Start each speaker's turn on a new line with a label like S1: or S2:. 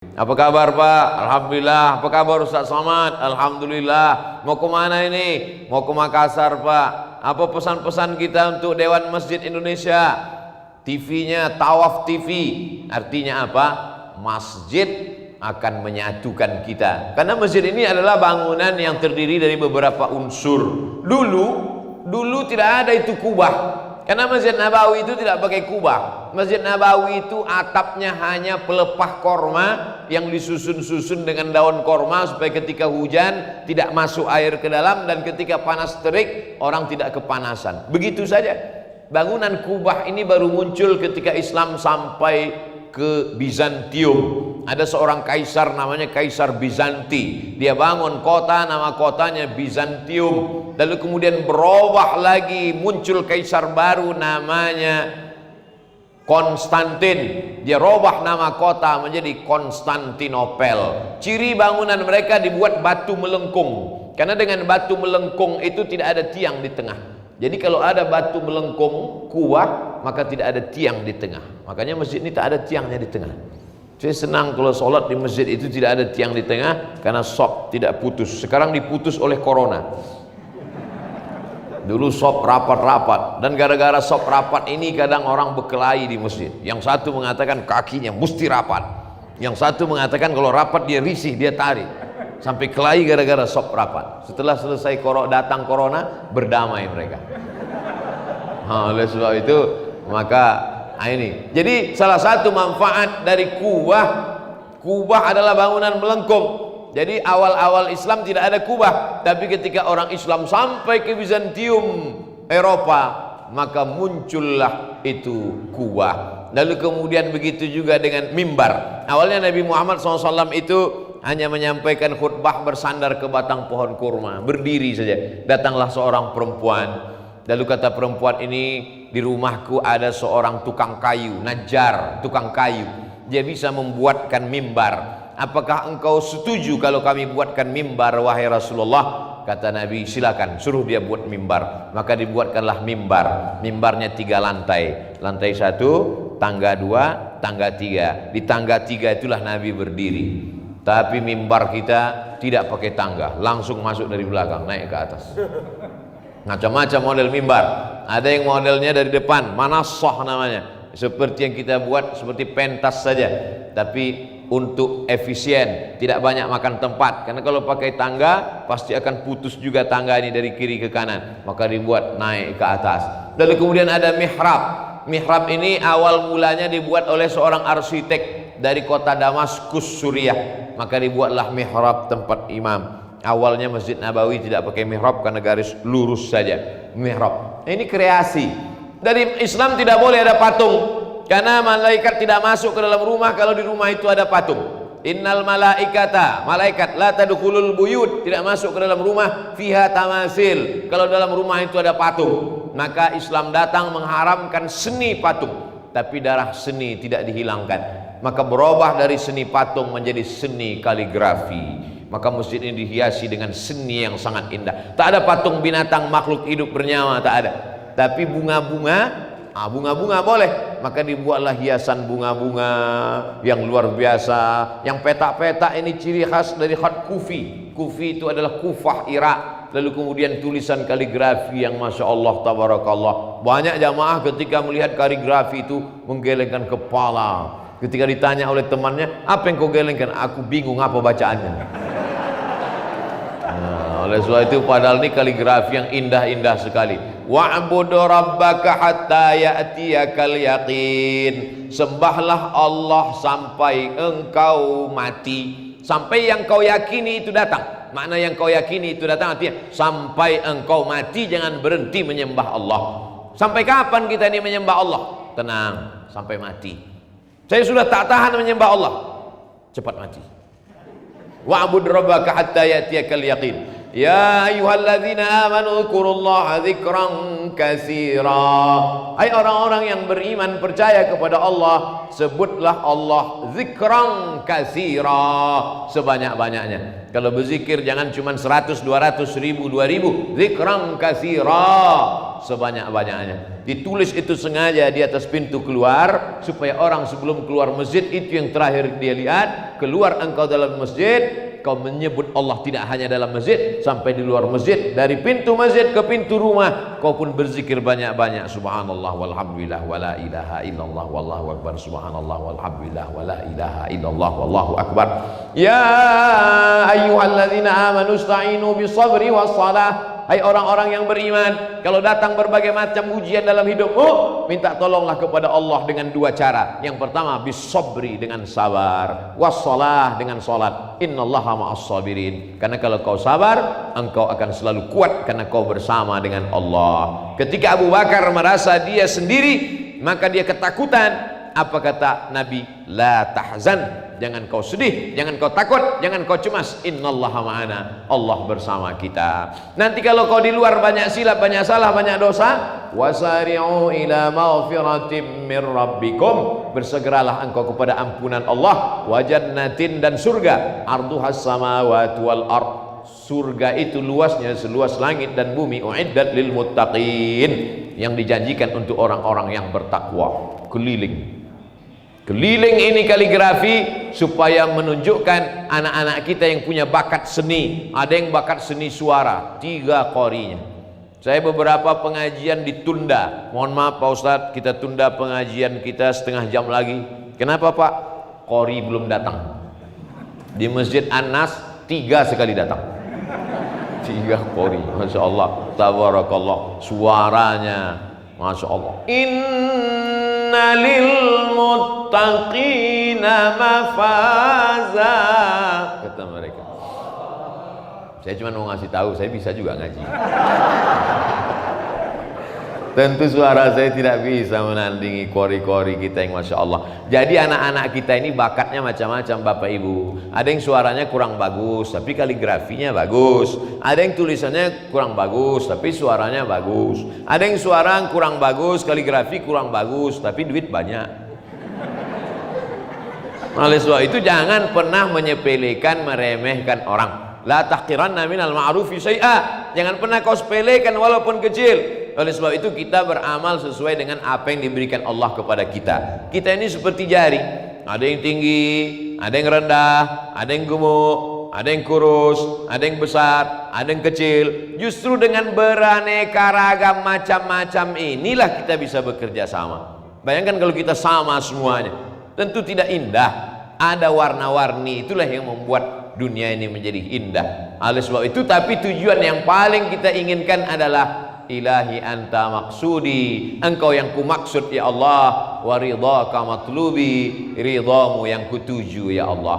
S1: Apa kabar Pak? Alhamdulillah. Apa kabar Ustaz Somad? Alhamdulillah. Mau kemana ini? Mau ke Makassar Pak. Apa pesan-pesan kita untuk Dewan Masjid Indonesia? TV-nya Tawaf TV. Artinya apa? Masjid akan menyatukan kita. Karena masjid ini adalah bangunan yang terdiri dari beberapa unsur. Dulu tidak ada itu kubah. Karena Masjid Nabawi itu tidak pakai kubah. Masjid Nabawi itu atapnya hanya pelepah korma yang disusun-susun dengan daun korma supaya ketika hujan tidak masuk air ke dalam dan ketika panas terik orang tidak kepanasan. Begitu saja. Bangunan kubah ini baru muncul ketika Islam sampai ke Bizantium. Ada seorang kaisar namanya Kaisar Bizanti. Dia bangun kota, nama kotanya Bizantium. Lalu kemudian berubah lagi, muncul kaisar baru namanya Konstantin. Dia robah nama kota menjadi Konstantinopel. Ciri bangunan mereka dibuat batu melengkung. Karena dengan batu melengkung itu tidak ada tiang di tengah. Jadi kalau ada batu melengkung kuah, maka tidak ada tiang di tengah. Makanya masjid ini tak ada tiangnya di tengah. Saya senang kalau sholat di masjid itu tidak ada tiang di tengah, karena sop tidak putus. Sekarang diputus oleh corona. Dulu sop rapat-rapat, dan gara-gara sop rapat ini kadang orang berkelahi di masjid. Yang satu mengatakan kakinya mesti rapat, yang satu mengatakan kalau rapat dia risih, dia tarik. Sampai kelahi gara-gara sop rapat. Setelah selesai datang corona, berdamai mereka. Oleh sebab itu maka ini. Jadi salah satu manfaat dari kubah adalah bangunan melengkung. Jadi awal-awal Islam tidak ada kubah, tapi ketika orang Islam sampai ke Bizantium, Eropa, maka muncullah itu kubah. Lalu kemudian begitu juga dengan mimbar. Awalnya Nabi Muhammad SAW itu hanya menyampaikan khutbah bersandar ke batang pohon kurma, berdiri saja. Datanglah seorang perempuan. Lalu kata perempuan ini, di rumahku ada seorang tukang kayu, najjar, tukang kayu. Dia bisa membuatkan mimbar. Apakah engkau setuju kalau kami buatkan mimbar wahai Rasulullah? Kata Nabi, silakan, suruh dia buat mimbar. Maka dibuatkanlah mimbar. Mimbarnya 3 lantai. Lantai 1, tangga 2, tangga 3. Di tangga 3 itulah Nabi berdiri. Tapi mimbar kita tidak pakai tangga, langsung masuk dari belakang, naik ke atas. Macam-macam model mimbar. Ada yang modelnya dari depan, manasoh namanya, seperti yang kita buat, seperti pentas saja. Tapi untuk efisien, tidak banyak makan tempat. Karena kalau pakai tangga pasti akan putus juga tangga ini dari kiri ke kanan. Maka dibuat naik ke atas. Lalu kemudian ada mihrab. Mihrab ini awal mulanya dibuat oleh seorang arsitek dari kota Damaskus, Suriah. Maka dibuatlah mihrab tempat imam. Awalnya Masjid Nabawi tidak pakai mihrab karena garis lurus saja. Mihrab ini kreasi. Dari Islam tidak boleh ada patung. Karena malaikat tidak masuk ke dalam rumah kalau di rumah itu ada patung. Innal malaikata, malaikat la tadkhulul buyut, tidak masuk ke dalam rumah fiha tamasil, kalau dalam rumah itu ada patung. Maka Islam datang mengharamkan seni patung, tapi darah seni tidak dihilangkan. Maka berubah dari seni patung menjadi seni kaligrafi. Maka masjid ini dihiasi dengan seni yang sangat indah. Tak ada patung binatang makhluk hidup bernyawa, tak ada. Tapi bunga-bunga, bunga-bunga boleh. Maka dibuatlah hiasan bunga-bunga yang luar biasa. Yang petak-petak ini ciri khas dari khat Kufi. Kufi itu adalah Kufah, Irak. Lalu kemudian tulisan kaligrafi yang Masya Allah, Tabarakallah. Banyak jamaah ketika melihat kaligrafi itu menggelengkan kepala. Ketika ditanya oleh temannya, apa yang kau gelengkan? Aku bingung apa bacaannya. Oleh sebab itu padahal ini kaligrafi yang indah-indah sekali. Wa'budu rabbaka hatta ya'tiyakal yaqin. Sembahlah Allah sampai engkau mati. Sampai yang kau yakini itu datang. Makna yang kau yakini itu datang artinya sampai engkau mati jangan berhenti menyembah Allah. Sampai kapan kita ini menyembah Allah? Tenang, sampai mati. Saya sudah tak tahan menyembah Allah, cepat mati. Wa'bud rabbaka hatta ya'tiyakal yaqin. Ya ayyuhalladzina amanu dzkurullaha dzikran katsira. Hai orang-orang yang beriman percaya kepada Allah, sebutlah Allah dzikran katsira, sebanyak-banyaknya. Kalau berzikir jangan cuma 100, 200, 1000, 2000. Dzikran katsira, sebanyak-banyaknya. Ditulis itu sengaja di atas pintu keluar, supaya orang sebelum keluar masjid, itu yang terakhir dia lihat. Keluar engkau dalam masjid, kau menyebut Allah tidak hanya dalam masjid, sampai di luar masjid, dari pintu masjid ke pintu rumah, kau pun berzikir banyak-banyak. Subhanallah walhamdulillah wala ilaha illallah wallahu akbar. Subhanallah walhamdulillah wala ilaha illallah wallahu akbar. Ya ayyuhalladzina amanu ista'inu bisabri wassalah. Hai orang-orang yang beriman, kalau datang berbagai macam ujian dalam hidupmu, minta tolonglah kepada Allah dengan dua cara. Yang pertama, bisabri, dengan sabar, wassalah, dengan salat. Innallaha ma'as sabirin. Karena kalau kau sabar, engkau akan selalu kuat karena kau bersama dengan Allah. Ketika Abu Bakar merasa dia sendiri, maka dia ketakutan. Apa kata Nabi? La tahzan, jangan kau sedih, jangan kau takut, jangan kau cemas. Innallaha ma'ana, Allah bersama kita. Nanti kalau kau di luar banyak silap, banyak salah, banyak dosa, wasari'u ila maghfiratim mir rabbikum, bersegeralah engkau kepada ampunan Allah, wa jannatin, dan surga, arduhas samawati wal ard, surga itu luasnya seluas langit dan bumi, uiddat lil muttaqin, yang dijanjikan untuk orang-orang yang bertakwa. Keliling ini kaligrafi supaya menunjukkan anak-anak kita yang punya bakat seni. Ada yang bakat seni suara, 3 qorinya. Saya beberapa pengajian ditunda. Mohon maaf Pak Ustadz, kita tunda pengajian kita setengah jam lagi. Kenapa Pak? Qori belum datang. Di Masjid An-Nas 3 sekali datang. 3 qori, Masya Allah, tabarakallah, suaranya Masya Allah. Inna lil muttaqina mafaza, kata mereka. Saya cuma mau ngasih tahu, saya bisa juga ngaji. Tentu suara saya tidak bisa menandingi kori-kori kita yang Masya Allah. Jadi anak-anak kita ini bakatnya macam-macam Bapak Ibu. Ada yang suaranya kurang bagus tapi kaligrafinya bagus. Ada yang tulisannya kurang bagus tapi suaranya bagus. Ada yang suara kurang bagus, kaligrafi kurang bagus, tapi duit banyak. Oleh sebab itu jangan pernah menyepelekan, meremehkan orang. La tahqiranna minal ma'rufi syai'a. Jangan pernah kau sepelekan walaupun kecil. Oleh sebab itu kita beramal sesuai dengan apa yang diberikan Allah kepada kita. Kita ini seperti jari, ada yang tinggi, ada yang rendah, ada yang gemuk, ada yang kurus, ada yang besar, ada yang kecil. Justru dengan beraneka ragam macam-macam inilah kita bisa bekerja sama. Bayangkan kalau kita sama semuanya, tentu tidak indah. Ada warna-warni, itulah yang membuat dunia ini menjadi indah. Oleh sebab itu, tapi tujuan yang paling kita inginkan adalah ilahi anta maksudi, engkau yang ku maksud ya Allah, wa ridhaka matlubi, ridhamu yang kutuju ya Allah.